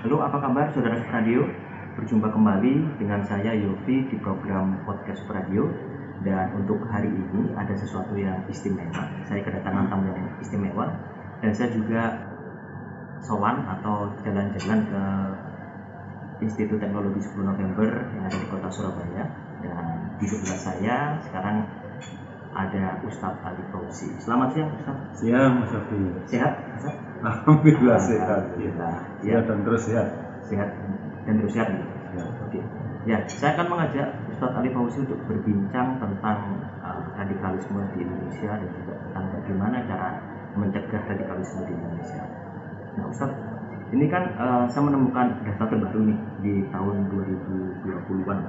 Halo, apa kabar Saudara Radio? Berjumpa kembali dengan saya Yofi di program Podcast Radio. Dan untuk hari ini ada sesuatu yang istimewa. Saya kedatangan tamu yang istimewa. Dan saya juga sowan atau jalan-jalan ke Institut Teknologi 10 November yang ada di kota Surabaya. Dan di sebelah saya sekarang ada Ustadz Ali Fauzi. Selamat siang Ustadz. Siang Mas Yofi. Sehat Ustadz? Alhamdulillah sehat. Ya. Dan terus sehat. Sehat dan terus sehat. Ya. Oke. Ya, saya akan mengajak Ustadz Ali Fauzi untuk berbincang tentang radikalisme di Indonesia dan juga tentang bagaimana cara mencegah radikalisme di Indonesia. Nah, Ustadz, ini kan saya menemukan data terbaru nih di tahun 2020-an.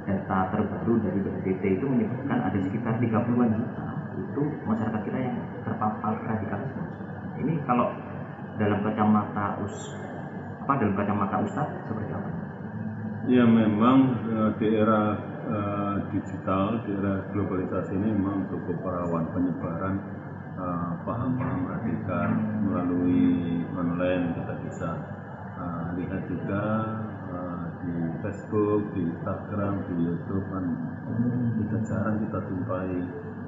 Data terbaru dari BNPT itu menyebutkan ada sekitar 30-an juta itu masyarakat kita yang terpapar radikalisme. Ini kalau dalam kacamata Ustadz seperti apa? Ya memang di era digital, di era globalisasi ini memang cukup rawan penyebaran paham-paham radikal melalui online. Kita bisa lihat juga di Facebook, di Instagram, di YouTube kan tidak jarang kita jumpai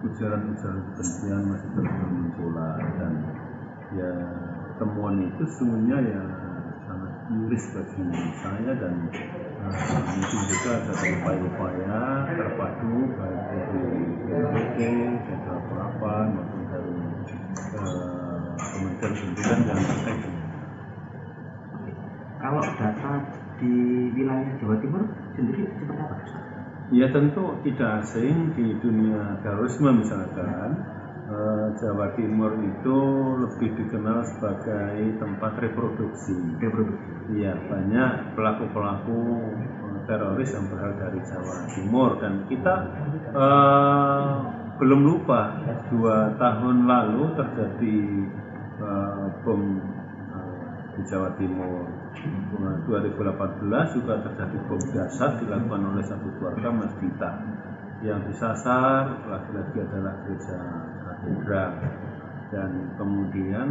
ujaran-ujaran kebencian masih terus bermunculan, dan ya temuan itu sesungguhnya ya sangat miris bagi saya, dan mungkin juga ada upaya-upaya terpadu baik dari BNPT, Jenderal Pelapan maupun dari Kementerian Pendidikan yang terkait. Kalau data di wilayah Jawa Timur sendiri seperti apa? Ya tentu tidak asing di dunia terorisme misalkan. Jawa Timur itu lebih dikenal sebagai tempat reproduksi. Iya, banyak pelaku-pelaku teroris yang berasal dari Jawa Timur, dan kita belum lupa 2 tahun lalu terjadi bom di Jawa Timur. 2018 juga terjadi bom dahsyat dilakukan oleh satu keluarga Masjidita. Yang disasar lagi-lagi adalah gereja katedral, dan kemudian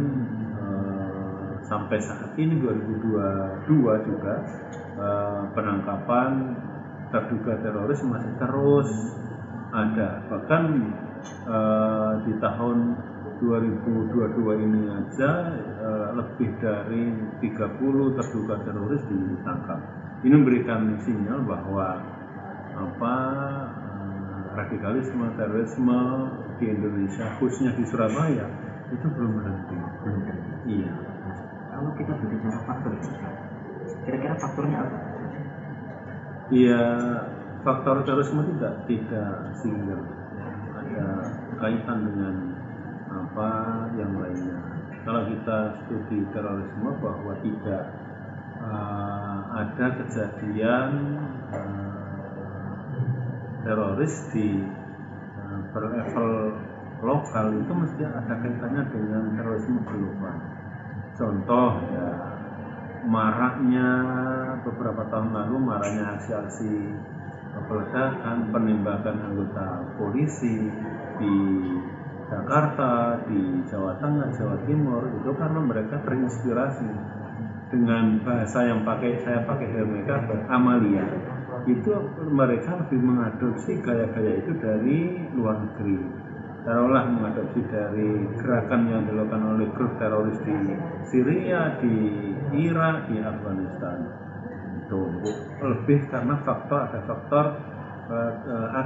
sampai saat ini 2022 juga penangkapan terduga teroris masih terus ada. Bahkan di tahun 2022 ini aja lebih dari 30 terduga teroris ditangkap. Ini memberikan sinyal bahwa radikalisme, terorisme di Indonesia, khususnya di Surabaya, itu belum berhenti. Iya. Kalau kita berbicara faktor, kira-kira faktornya apa? Iya, faktor terorisme tidak single, ada kaitan dengan apa yang lainnya. Kalau kita studi terorisme, bahwa tidak ada kejadian teroris di berlevel lokal itu mesti ada kaitannya dengan terorisme global. Contoh ya, maraknya beberapa tahun lalu aksi-aksi peledakan, penembakan anggota polisi di Jakarta, di Jawa Tengah, Jawa Timur, itu karena mereka terinspirasi dengan bahasa yang saya pakai dari mereka, Amalia. Itu mereka lebih mengadopsi gaya-gaya itu dari luar negeri. Taruhlah mengadopsi dari gerakan yang dilakukan oleh grup teroris di Syria, di Irak, di Afghanistan. Itu lebih karena ada faktor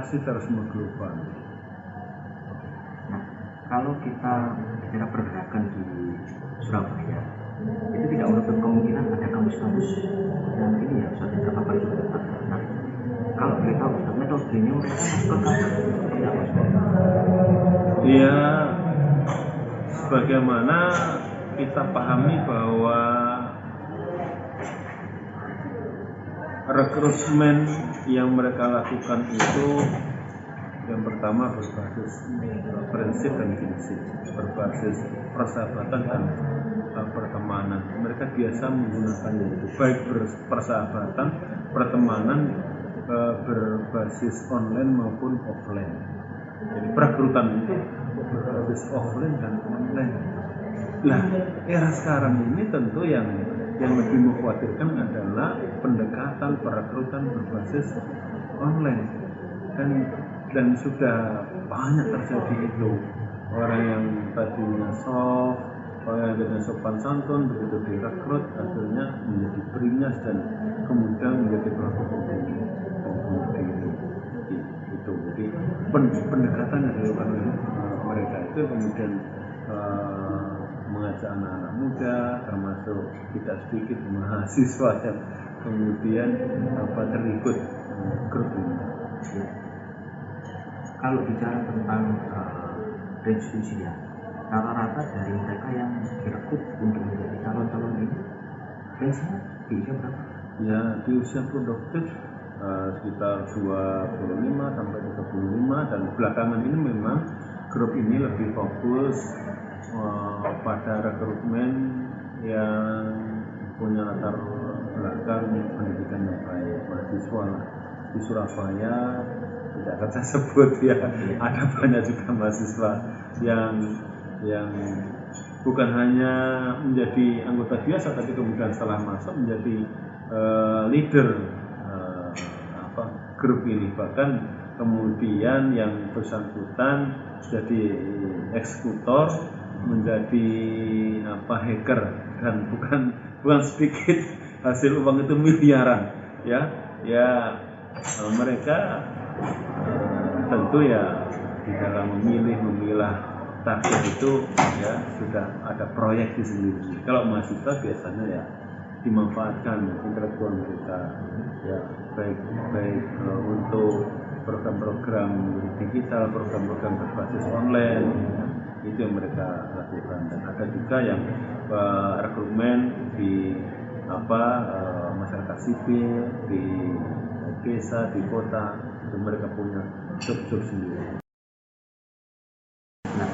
aksi terorisme global. Nah, kalau kita bicara pergerakan di Surabaya, itu tidak menutup kemungkinan ada kampus-kampus yang ini ya, Ustaz, yang terpapar juga. Nah, kalau boleh tahu, metodenya mereka masuk ke kampus seperti apa? Ya, sebagaimana kita pahami bahwa rekrutmen yang mereka lakukan itu yang pertama berbasis prinsip dan prinsip, berbasis persahabatan dan pertemanan. Mereka biasa menggunakannya itu, baik persahabatan, pertemanan berbasis online maupun offline. Jadi perekrutan itu berbasis offline dan online. Nah, era sekarang ini tentu yang yang lebih mengkhawatirkan adalah pendekatan perekrutan berbasis online, dan sudah banyak terjadi itu. Orang yang tadinya soft, orang yang tadinya sopan santun, begitu direkrut akhirnya menjadi beringas dan kemudian menjadi pelaku hukum itu. Jadi pendekatan yang dilakukan oleh mereka itu kemudian mengajak anak-anak muda, termasuk tidak sedikit mahasiswa yang kemudian terikut grup ini. Kalau bicara tentang range usia, rata-rata dari mereka yang direkrut untuk menjadi calon-calon ini, range-nya di usia berapa? Ya, di usia produktif sekitar 25 sampai 35, dan belakangan ini memang grup ini lebih fokus pada rekrutmen yang punya latar belakang pendidikan yang baik, mahasiswa di Surabaya. Tidak akan saya sebut ya, ada banyak juga mahasiswa yang bukan hanya menjadi anggota biasa, tapi kemudian setelah masuk menjadi leader grup ini, bahkan kemudian yang bersangkutan jadi eksekutor, menjadi hacker, dan bukan sedikit, hasil uang itu miliaran ya. Mereka tentu ya di dalam memilah target itu ya sudah ada proyek di sendiri. Kalau mahasiswa biasanya ya dimanfaatkan intelektual mereka ya, baik untuk program-program digital, program-program berbasis online ya, itu yang mereka lakukan. Dan ada juga yang rekrutmen di masyarakat sipil, di desa, di kota, itu mereka punya job-job sendiri. Nah,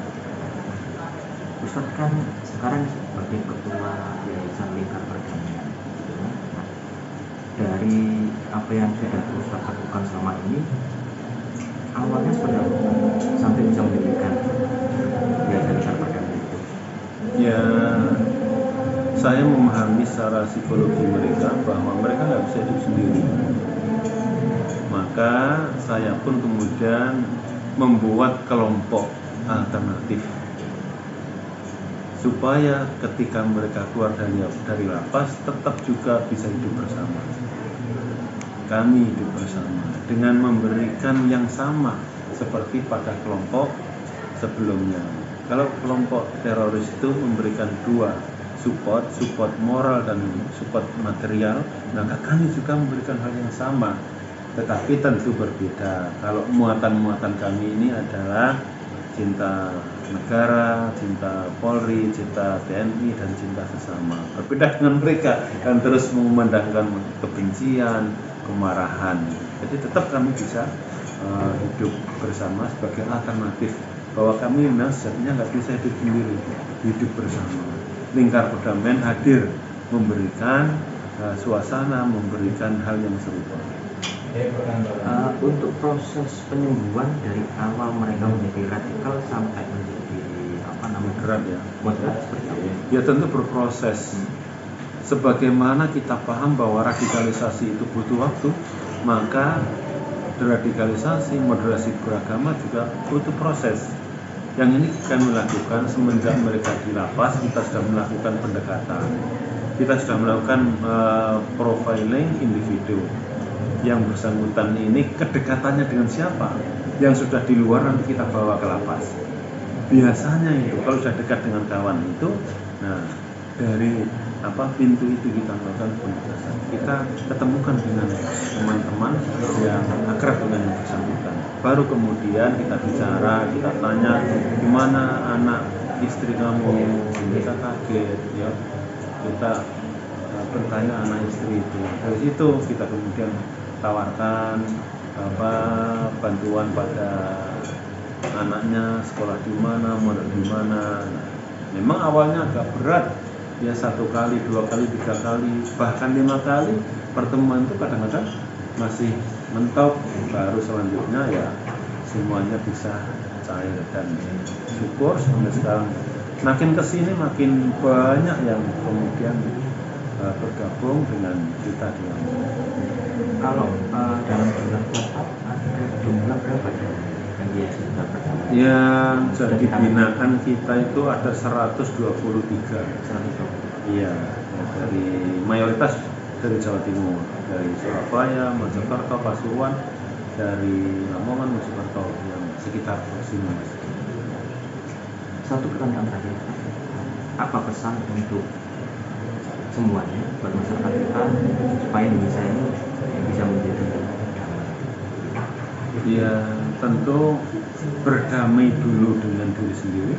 Ustadz kan sekarang sebagai ketua Yayasan Lingkar Perdamaian. Nah, dari apa yang sudah Ustadz lakukan selama ini, awalnya sebenarnya sampai bisa mendirikan Yayasan Lingkar Perdamaian itu? Ya, saya memahami secara psikologi mereka bahwa mereka nggak bisa hidup sendiri. Maka saya pun kemudian membuat kelompok alternatif supaya ketika mereka keluar dari lapas tetap juga bisa hidup bersama. Kami hidup bersama dengan memberikan yang sama seperti pada kelompok sebelumnya. Kalau kelompok teroris itu memberikan dua, support moral dan support material, maka kami juga memberikan hal yang sama, tetapi tentu berbeda. Kalau muatan-muatan kami ini adalah cinta negara, cinta Polri, cinta TNI, dan cinta sesama. Berbeda dengan mereka yang terus memandangkan kebencian, kemarahan. Jadi tetap kami bisa hidup bersama sebagai alternatif, bahwa kami memang sejatinya nggak bisa hidup sendiri, hidup bersama. Lingkar Perdamaian hadir memberikan suasana, memberikan hal yang serupa. Untuk proses penyembuhan dari awal mereka menjadi radikal sampai menjadi moderat ya. Moderat seperti apa? Ya tentu berproses. Sebagaimana kita paham bahwa radikalisasi itu butuh waktu, maka deradikalisasi, moderasi beragama juga butuh proses. Yang ini kami lakukan semenjak mereka di lapas. Kita sudah melakukan pendekatan, kita sudah melakukan profiling individu yang bersangkutan ini, kedekatannya dengan siapa, yang sudah di luar nanti kita bawa ke lapas. Biasanya itu kalau sudah dekat dengan kawan itu, nah dari pintu itu kita melakukan pendekatan, kita ketemukan dengan teman-teman yang akrab dengan yang bersangkutan, baru kemudian kita bicara, kita tanya gimana anak istri kamu, kita kaget ya, kita bertanya anak istri itu. Dari situ kita kemudian tawarkan bantuan pada anaknya, sekolah di mana, mondok di mana. Memang awalnya agak berat ya, 1 kali, 2 kali, 3 kali, bahkan 5 kali pertemuan itu kadang-kadang masih mentok, baru selanjutnya ya semuanya bisa cair. Dan syukur sampai sekarang makin kesini makin banyak yang kemudian bergabung dengan kita di Lampung. Kalau dalam jumlah WhatsApp ada jumlah berapa yang dia sudah pertama? Yang jadi binaan kita itu ada 123. 120. Iya, ya, dari mayoritas dari Jawa Timur, dari Surabaya, Mojokerto, Pasuruan, dari Lamongan, Mojokerto, yang sekitar sini. Satu pertanyaan terakhir, apa pesan untuk semuanya buat masyarakat kita supaya Indonesia ini bisa menjadi damai? Ya tentu berdamai dulu dengan diri sendiri,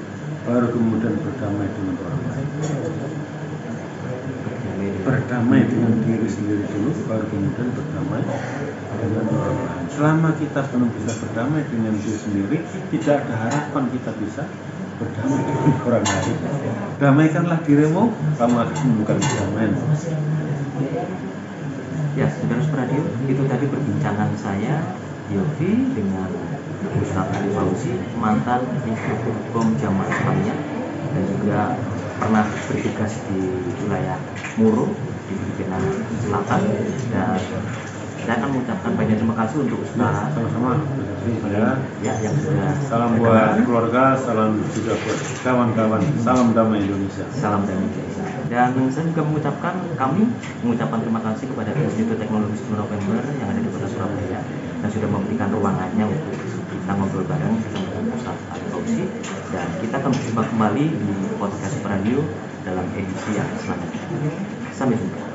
baru kemudian berdamai dengan orang lain. Berdamai dengan diri sendiri dulu, baru kemudian berdamai dengan orang lain. Selama kita belum bisa berdamai dengan diri sendiri, tidak ada harapan kita bisa berdamai dengan orang lain. Damaikanlah dirimu, kamu akan menemukan kedamaian. Ya, saudara radio, itu tadi perbincangan saya Yofi dengan Ustadz Ali Fauzi, mantan instruktur bom Jamaah Islamiyah dan juga pernah bertugas di wilayah Muro di Filipina Selatan. Dan saya akan mengucapkan banyak terima kasih untuk Ustadz. Sama-sama. Ya, yang sudah salam buat keluarga, salam juga buat kawan-kawan, salam damai Indonesia. Salam damai Indonesia. Dan saya juga mengucapkan terima kasih kepada Institut Teknologi 10 November yang ada di Kota Surabaya yang sudah memberikan ruangannya untuk kita ngobrol bareng bersama dengan Ustadz Ali Fauzi. Dan kita akan berjumpa kembali di podcast radio dalam edisi yang selanjutnya. Sampai jumpa.